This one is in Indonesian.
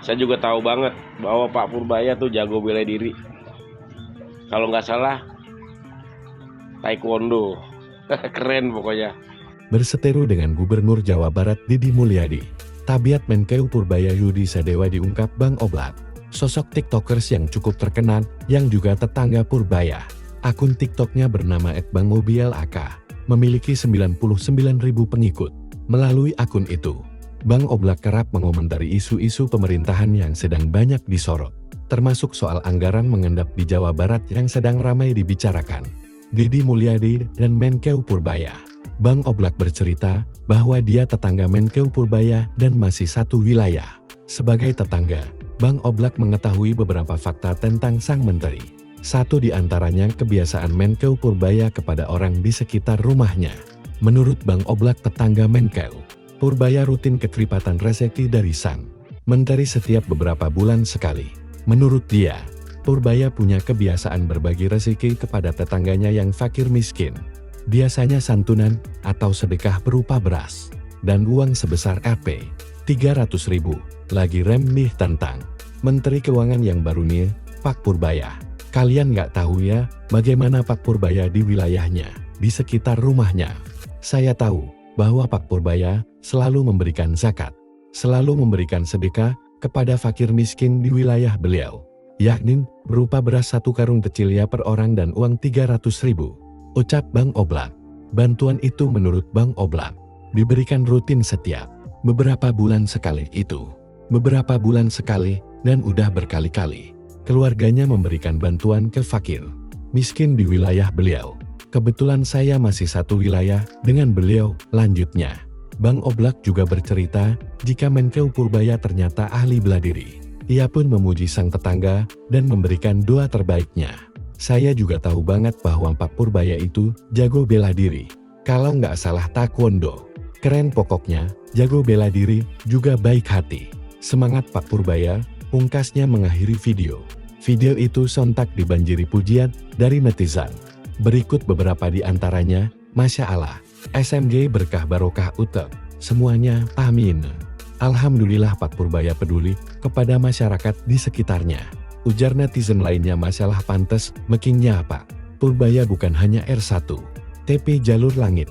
Saya juga tahu banget bahwa Pak Purbaya tuh jago bela diri. Kalau nggak salah, taekwondo. Keren pokoknya. Berseteru dengan Gubernur Jawa Barat Didi Mulyadi, tabiat Menkeu Purbaya Yudi Sadewa diungkap Bang Oblak, sosok tiktokers yang cukup terkenal yang juga tetangga Purbaya. Akun tiktoknya bernama @bangmobielak, memiliki 99.000 pengikut. Melalui akun itu, Bang Oblak kerap mengomentari isu-isu pemerintahan yang sedang banyak disorot, termasuk soal anggaran mengendap di Jawa Barat yang sedang ramai dibicarakan. Didi Mulyadi dan Menkeu Purbaya. Bang Oblak bercerita bahwa dia tetangga Menkeu Purbaya dan masih satu wilayah. Sebagai tetangga, Bang Oblak mengetahui beberapa fakta tentang sang menteri. Satu di antaranya kebiasaan Menkeu Purbaya kepada orang di sekitar rumahnya. Menurut Bang Oblak, tetangga Menkeu Purbaya rutin keterlibatan rezeki dari sang menteri setiap beberapa bulan sekali. Menurut dia, Purbaya punya kebiasaan berbagi rezeki kepada tetangganya yang fakir miskin. Biasanya santunan atau sedekah berupa beras dan uang sebesar Rp 300.000. Lagi rem nih tentang Menteri Keuangan yang baru nih, Pak Purbaya. Kalian nggak tahu ya bagaimana Pak Purbaya di wilayahnya, di sekitar rumahnya. Saya tahu bahwa Pak Purbaya selalu memberikan zakat, selalu memberikan sedekah kepada fakir miskin di wilayah beliau, yakni berupa beras 1 karung kecil ya per orang dan uang 300.000. Ucap Bang Oblak. Bantuan itu menurut Bang Oblak diberikan rutin setiap beberapa bulan sekali itu. Beberapa bulan sekali dan udah berkali-kali. Keluarganya memberikan bantuan ke fakir miskin di wilayah beliau. Kebetulan saya masih satu wilayah dengan beliau, lanjutnya. Bang Oblak juga bercerita jika Menkeu Purbaya ternyata ahli bela diri. Ia pun memuji sang tetangga dan memberikan doa terbaiknya. Saya juga tahu banget bahwa Pak Purbaya itu jago bela diri. Kalau nggak salah taekwondo. Keren pokoknya, jago bela diri, juga baik hati. Semangat Pak Purbaya, pungkasnya mengakhiri video. Video itu sontak dibanjiri pujian dari netizen. Berikut beberapa di antaranya, Masya Allah, SMG berkah barokah utek, semuanya amin. Alhamdulillah Pak Purbaya peduli kepada masyarakat di sekitarnya. Ujar netizen lainnya, masalah pantes, mekingnya Pak Purbaya bukan hanya R1, TP jalur langit.